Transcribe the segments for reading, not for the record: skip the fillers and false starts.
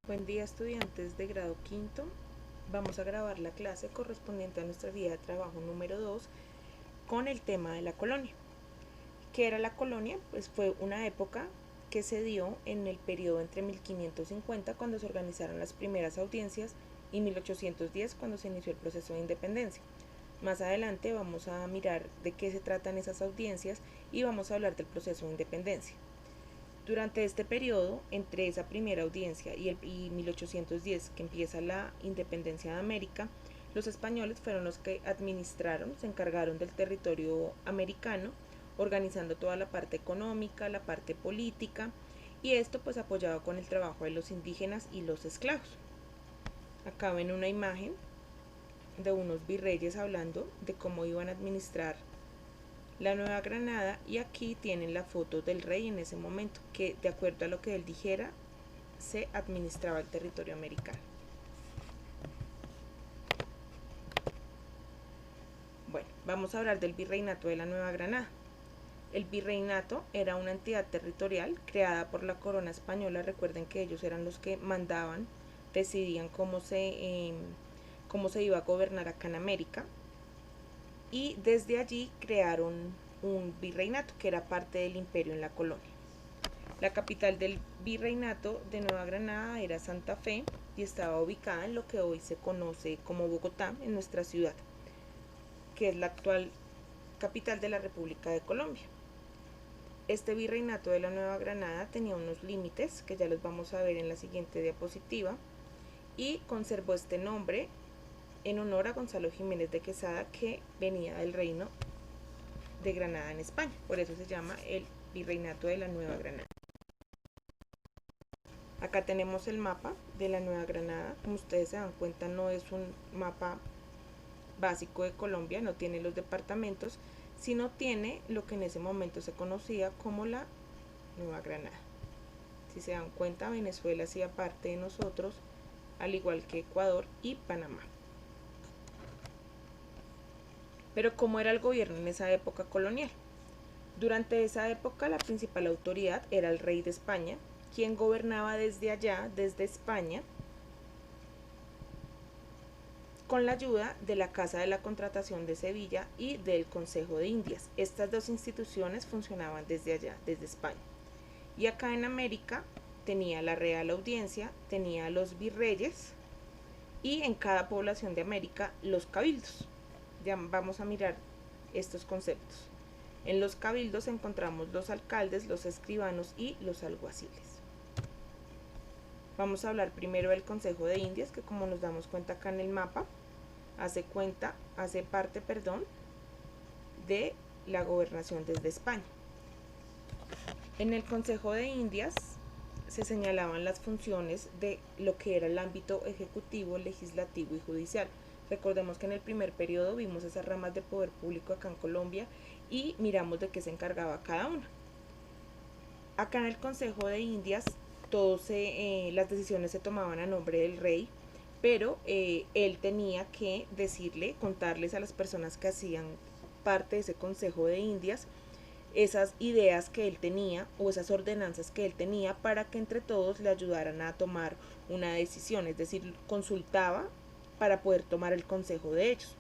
Buen día, estudiantes de grado quinto. Vamos a grabar la clase correspondiente a nuestra guía de trabajo número 2 con el tema de la colonia. ¿Qué era la colonia? Pues fue una época que se dio en el periodo entre 1550, cuando se organizaron las primeras audiencias, y 1810, cuando se inició el proceso de independencia. Más adelante vamos a mirar de qué se tratan esas audiencias y vamos a hablar del proceso de independencia. Durante este periodo, entre esa primera audiencia y 1810, que empieza la independencia de América, los españoles fueron los que administraron, se encargaron del territorio americano, organizando toda la parte económica, la parte política, y esto pues apoyado con el trabajo de los indígenas y los esclavos. Acá ven una imagen de unos virreyes hablando de cómo iban a administrar la Nueva Granada, y aquí tienen la foto del rey en ese momento, que de acuerdo a lo que él dijera se administraba el territorio americano. Bueno, vamos a hablar del virreinato de la Nueva Granada. El virreinato era una entidad territorial creada por la corona española. Recuerden que ellos eran los que mandaban, decidían cómo se iba a gobernar acá en América, y desde allí crearon un virreinato que era parte del imperio en la colonia. La capital del virreinato de Nueva Granada era Santa Fe y estaba ubicada en lo que hoy se conoce como Bogotá, en nuestra ciudad, que es la actual capital de la República de Colombia. Este virreinato de la Nueva Granada tenía unos límites que ya los vamos a ver en la siguiente diapositiva, y conservó este nombre en honor a Gonzalo Jiménez de Quesada, que venía del reino de Granada en España. Por eso se llama el virreinato de la Nueva Granada. Acá tenemos el mapa de la Nueva Granada. Como ustedes se dan cuenta, no es un mapa básico de Colombia, no tiene los departamentos, sino tiene lo que en ese momento se conocía como la Nueva Granada. Si se dan cuenta, Venezuela hacía parte de nosotros, al igual que Ecuador y Panamá. Pero ¿cómo era el gobierno en esa época colonial? Durante esa época la principal autoridad era el rey de España, quien gobernaba desde allá, desde España, con la ayuda de la Casa de la Contratación de Sevilla y del Consejo de Indias. Estas dos instituciones funcionaban desde allá, desde España. Y acá en América tenía la Real Audiencia, tenía los virreyes, y en cada población de América los cabildos. Ya vamos a mirar estos conceptos. En los cabildos encontramos los alcaldes, los escribanos y los alguaciles. Vamos a hablar primero del Consejo de Indias, que como nos damos cuenta acá en el mapa, hace parte de la gobernación desde España. En el Consejo de Indias se señalaban las funciones de lo que era el ámbito ejecutivo, legislativo y judicial. Recordemos que en el primer periodo vimos esas ramas de poder público acá en Colombia y miramos de qué se encargaba cada una. Acá en el Consejo de Indias las decisiones se tomaban a nombre del rey, pero él tenía que contarles a las personas que hacían parte de ese Consejo de Indias esas ideas que él tenía o esas ordenanzas que él tenía, para que entre todos le ayudaran a tomar una decisión, es decir, consultaba para poder tomar el consejo de ellos.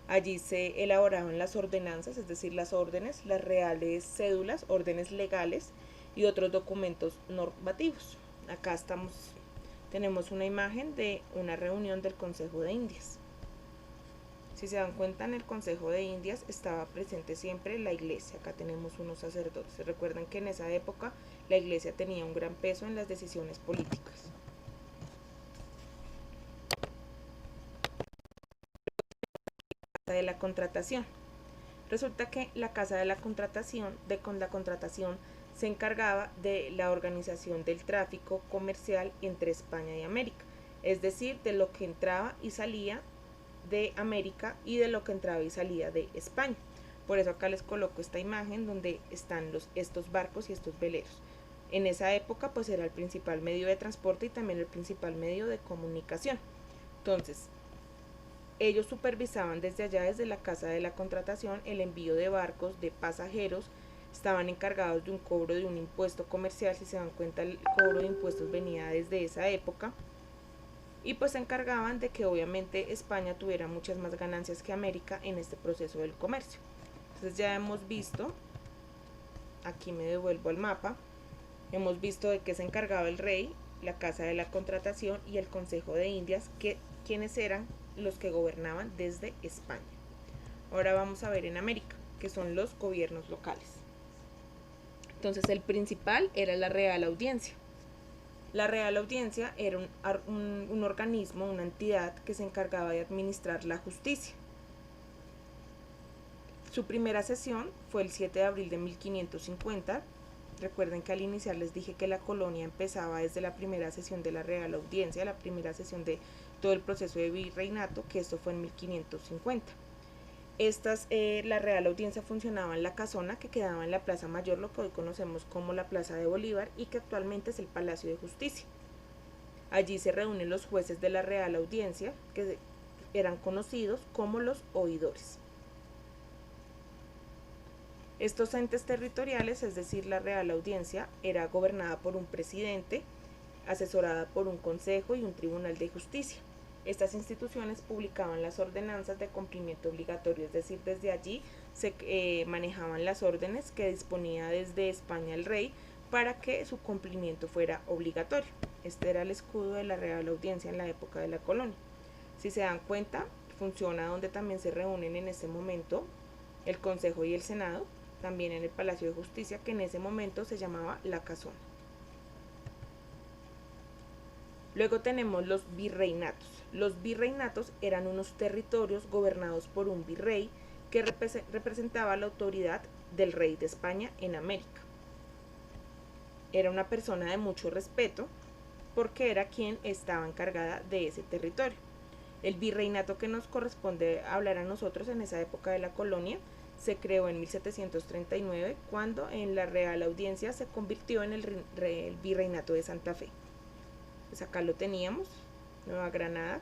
Allí se elaboraban las ordenanzas, es decir, las órdenes, las reales cédulas, órdenes legales y otros documentos normativos. Acá tenemos una imagen de una reunión del Consejo de Indias. Si se dan cuenta, en el Consejo de Indias estaba presente siempre la iglesia. Acá tenemos unos sacerdotes. Recuerden que en esa época la iglesia tenía un gran peso en las decisiones políticas. De la contratación. Resulta que la Casa de la Contratación, se encargaba de la organización del tráfico comercial entre España y América, es decir, de lo que entraba y salía de América y de lo que entraba y salía de España. Por eso acá les coloco esta imagen donde están estos barcos y estos veleros. En esa época pues era el principal medio de transporte y también el principal medio de comunicación. Entonces, ellos supervisaban desde allá, desde la Casa de la Contratación, el envío de barcos, de pasajeros, estaban encargados de un cobro de un impuesto comercial. Si se dan cuenta, el cobro de impuestos venía desde esa época, y pues se encargaban de que obviamente España tuviera muchas más ganancias que América en este proceso del comercio. Entonces ya hemos visto, aquí me devuelvo al mapa, hemos visto de qué se encargaba el rey, la Casa de la Contratación y el Consejo de Indias, quienes eran los que gobernaban desde España. Ahora vamos a ver en América, que son los gobiernos locales. Entonces el principal era la Real Audiencia. La Real Audiencia era un organismo, una entidad que se encargaba de administrar la justicia. Su primera sesión fue el 7 de abril de 1550. Recuerden que al iniciar les dije que la colonia empezaba desde la primera sesión de la Real Audiencia, la primera sesión de todo el proceso de virreinato, que esto fue en 1550. La Real Audiencia funcionaba en la casona que quedaba en la Plaza Mayor, lo que hoy conocemos como la Plaza de Bolívar, y que actualmente es el Palacio de Justicia. Allí se reúnen los jueces de la Real Audiencia, que eran conocidos como los oidores. Estos entes territoriales, es decir, la Real Audiencia, era gobernada por un presidente, asesorada por un consejo y un tribunal de justicia. Estas instituciones publicaban las ordenanzas de cumplimiento obligatorio, es decir, desde allí se manejaban las órdenes que disponía desde España el rey para que su cumplimiento fuera obligatorio. Este era el escudo de la Real Audiencia en la época de la colonia. Si se dan cuenta, funciona donde también se reúnen en ese momento el Consejo y el Senado, también en el Palacio de Justicia, que en ese momento se llamaba la Casona. Luego tenemos los virreinatos. Los virreinatos eran unos territorios gobernados por un virrey que representaba la autoridad del rey de España en América. Era una persona de mucho respeto porque era quien estaba encargada de ese territorio. El virreinato que nos corresponde hablar a nosotros en esa época de la colonia se creó en 1739, cuando en la Real Audiencia se convirtió en el virreinato de Santa Fe. Pues acá lo teníamos, Nueva Granada,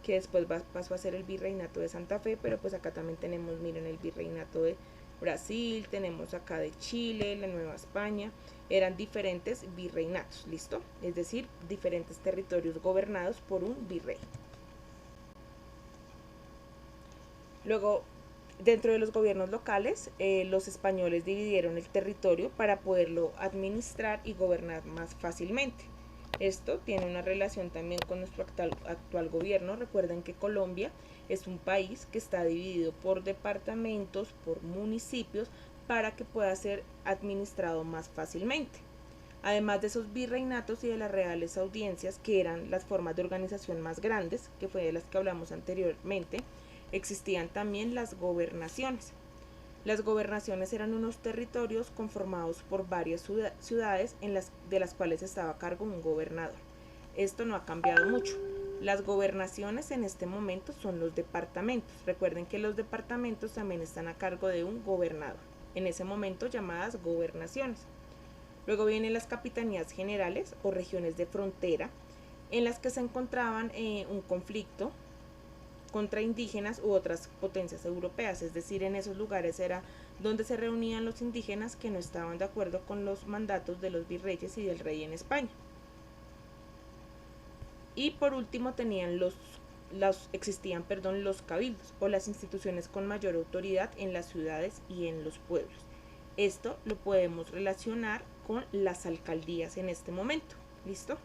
que después pasó a ser el virreinato de Santa Fe, pero pues acá también tenemos, miren, el virreinato de Brasil, tenemos acá de Chile, la Nueva España, eran diferentes virreinatos, ¿listo? Es decir, diferentes territorios gobernados por un virrey. Luego, dentro de los gobiernos locales, los españoles dividieron el territorio para poderlo administrar y gobernar más fácilmente. Esto tiene una relación también con nuestro actual gobierno. Recuerden que Colombia es un país que está dividido por departamentos, por municipios, para que pueda ser administrado más fácilmente. Además de esos virreinatos y de las reales audiencias, que eran las formas de organización más grandes, que fue de las que hablamos anteriormente, existían también las gobernaciones. Las gobernaciones eran unos territorios conformados por varias ciudades de las cuales estaba a cargo un gobernador. Esto no ha cambiado mucho. Las gobernaciones en este momento son los departamentos. Recuerden que los departamentos también están a cargo de un gobernador, en ese momento llamadas gobernaciones. Luego vienen las capitanías generales o regiones de frontera, en las que se encontraban un conflicto contra indígenas u otras potencias europeas, es decir, en esos lugares era donde se reunían los indígenas que no estaban de acuerdo con los mandatos de los virreyes y del rey en España. Y por último existían los cabildos o las instituciones con mayor autoridad en las ciudades y en los pueblos. Esto lo podemos relacionar con las alcaldías en este momento, ¿listo?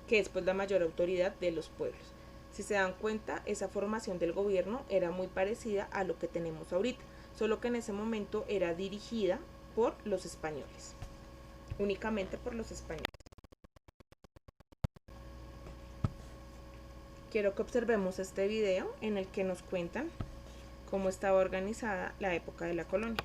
Que es pues la mayor autoridad de los pueblos. Si se dan cuenta, esa formación del gobierno era muy parecida a lo que tenemos ahorita, solo que en ese momento era dirigida por los españoles, únicamente por los españoles. Quiero que observemos este video en el que nos cuentan cómo estaba organizada la época de la colonia.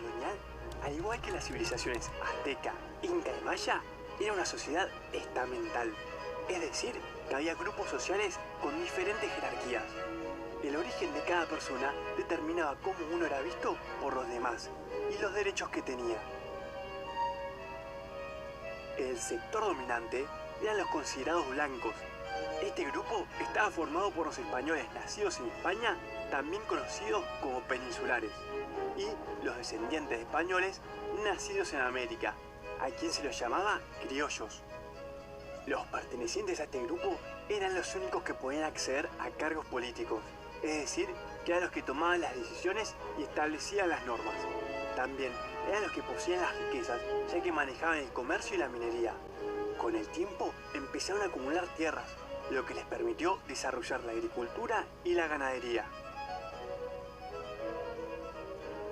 colonial, al igual que las civilizaciones azteca, inca y maya, era una sociedad estamental, es decir, que había grupos sociales con diferentes jerarquías. El origen de cada persona determinaba cómo uno era visto por los demás y los derechos que tenía. El sector dominante eran los considerados blancos. Este grupo estaba formado por los españoles nacidos en España, también conocidos como peninsulares, y los descendientes de españoles nacidos en América, a quien se los llamaba criollos. Los pertenecientes a este grupo eran los únicos que podían acceder a cargos políticos, es decir, que eran los que tomaban las decisiones y establecían las normas. También eran los que poseían las riquezas, ya que manejaban el comercio y la minería. Con el tiempo empezaron a acumular tierras, lo que les permitió desarrollar la agricultura y la ganadería.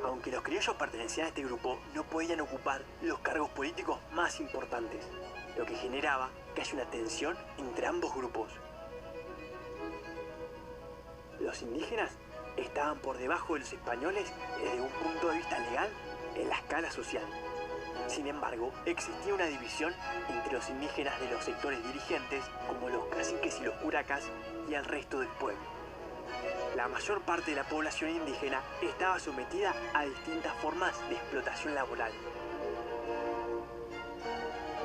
Aunque los criollos pertenecían a este grupo, no podían ocupar los cargos políticos más importantes, lo que generaba que haya una tensión entre ambos grupos. Los indígenas estaban por debajo de los españoles desde un punto de vista legal en la escala social. Sin embargo, existía una división entre los indígenas de los sectores dirigentes, como los caciques y los curacas, y el resto del pueblo. La mayor parte de la población indígena estaba sometida a distintas formas de explotación laboral.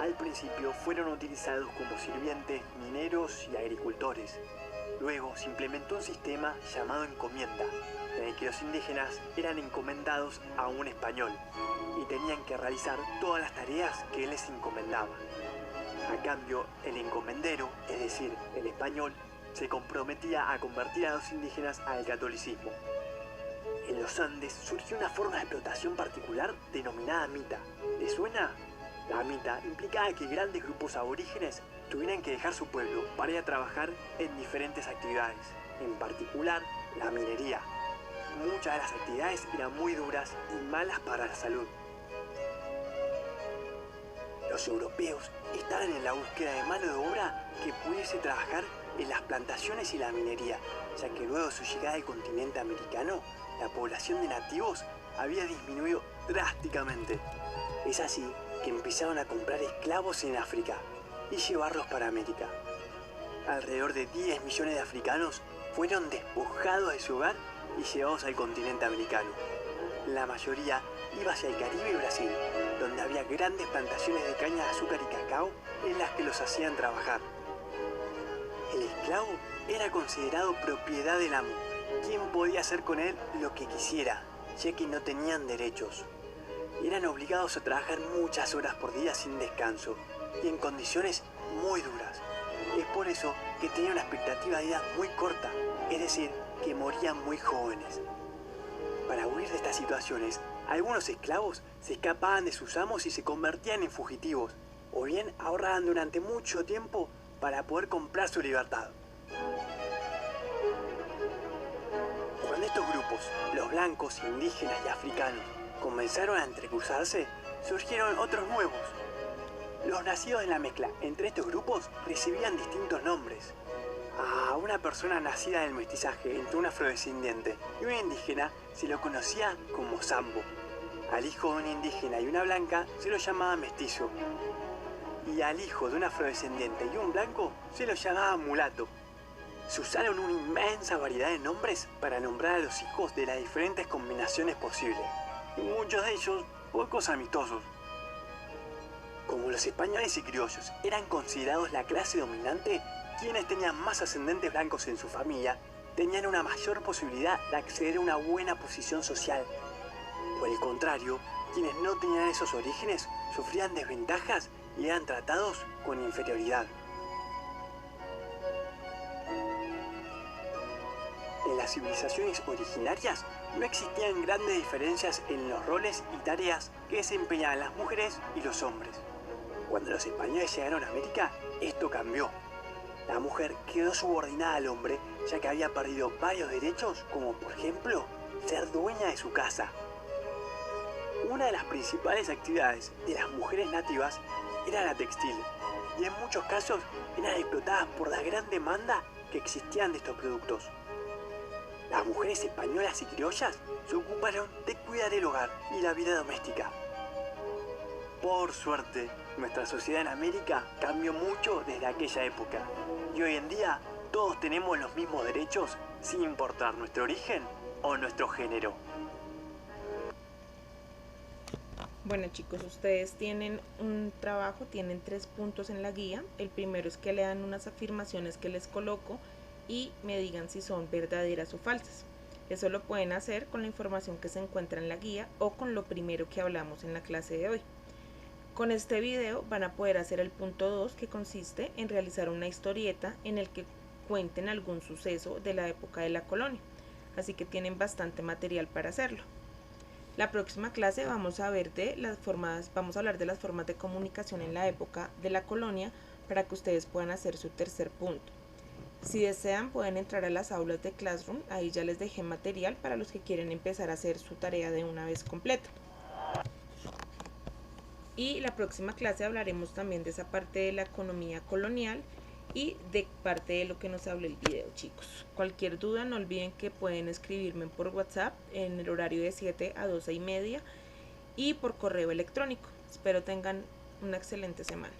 Al principio fueron utilizados como sirvientes, mineros y agricultores. Luego se implementó un sistema llamado encomienda, en el que los indígenas eran encomendados a un español y tenían que realizar todas las tareas que él les encomendaba. A cambio, el encomendero, es decir, el español, se comprometía a convertir a los indígenas al catolicismo. En los Andes surgió una forma de explotación particular denominada mita. ¿Les suena? La mita implicaba que grandes grupos aborígenes tuvieran que dejar su pueblo para ir a trabajar en diferentes actividades, en particular la minería. Muchas de las actividades eran muy duras y malas para la salud. Los europeos estaban en la búsqueda de mano de obra que pudiese trabajar en las plantaciones y la minería, ya que luego de su llegada al continente americano, la población de nativos había disminuido drásticamente. Es así que empezaron a comprar esclavos en África y llevarlos para América. Alrededor de 10 millones de africanos fueron despojados de su hogar y llevados al continente americano. La mayoría iba hacia el Caribe y Brasil, donde había grandes plantaciones de caña de azúcar y cacao en las que los hacían trabajar. El esclavo era considerado propiedad del amo, quien podía hacer con él lo que quisiera, ya que no tenían derechos. Eran obligados a trabajar muchas horas por día sin descanso y en condiciones muy duras. Es por eso que tenían una expectativa de vida muy corta, es decir, que morían muy jóvenes. Para huir de estas situaciones, algunos esclavos se escapaban de sus amos y se convertían en fugitivos, o bien ahorraban durante mucho tiempo para poder comprar su libertad. Cuando estos grupos, los blancos, indígenas y africanos, comenzaron a entrecruzarse, surgieron otros nuevos. Los nacidos en la mezcla entre estos grupos recibían distintos nombres. A una persona nacida del mestizaje entre un afrodescendiente y un indígena se lo conocía como sambo. Al hijo de un indígena y una blanca se lo llamaba mestizo. Y al hijo de un afrodescendiente y un blanco se lo llamaba mulato. Se usaron una inmensa variedad de nombres para nombrar a los hijos de las diferentes combinaciones posibles, y muchos de ellos pocos amistosos. Como los españoles y criollos eran considerados la clase dominante, quienes tenían más ascendentes blancos en su familia tenían una mayor posibilidad de acceder a una buena posición social. Por el contrario, quienes no tenían esos orígenes sufrían desventajas y eran tratados con inferioridad. En las civilizaciones originarias no existían grandes diferencias en los roles y tareas que desempeñaban las mujeres y los hombres. Cuando los españoles llegaron a América, esto cambió. La mujer quedó subordinada al hombre, ya que había perdido varios derechos, como por ejemplo, ser dueña de su casa. Una de las principales actividades de las mujeres nativas era la textil, y en muchos casos eran explotadas por la gran demanda que existían de estos productos. Las mujeres españolas y criollas se ocuparon de cuidar el hogar y la vida doméstica. Por suerte, nuestra sociedad en América cambió mucho desde aquella época y hoy en día todos tenemos los mismos derechos sin importar nuestro origen o nuestro género. Bueno chicos, ustedes tienen un trabajo, tienen 3 puntos en la guía. El primero es que lean unas afirmaciones que les coloco y me digan si son verdaderas o falsas. Eso lo pueden hacer con la información que se encuentra en la guía o con lo primero que hablamos en la clase de hoy. Con este video van a poder hacer el punto 2, que consiste en realizar una historieta en el que cuenten algún suceso de la época de la colonia, así que tienen bastante material para hacerlo. La próxima clase vamos a hablar de las formas de comunicación en la época de la colonia para que ustedes puedan hacer su tercer punto. Si desean pueden entrar a las aulas de Classroom, ahí ya les dejé material para los que quieren empezar a hacer su tarea de una vez completa. Y la próxima clase hablaremos también de esa parte de la economía colonial y de parte de lo que nos habló el video, chicos. Cualquier duda no olviden que pueden escribirme por WhatsApp en el horario de 7 a 12:30 y por correo electrónico. Espero tengan una excelente semana.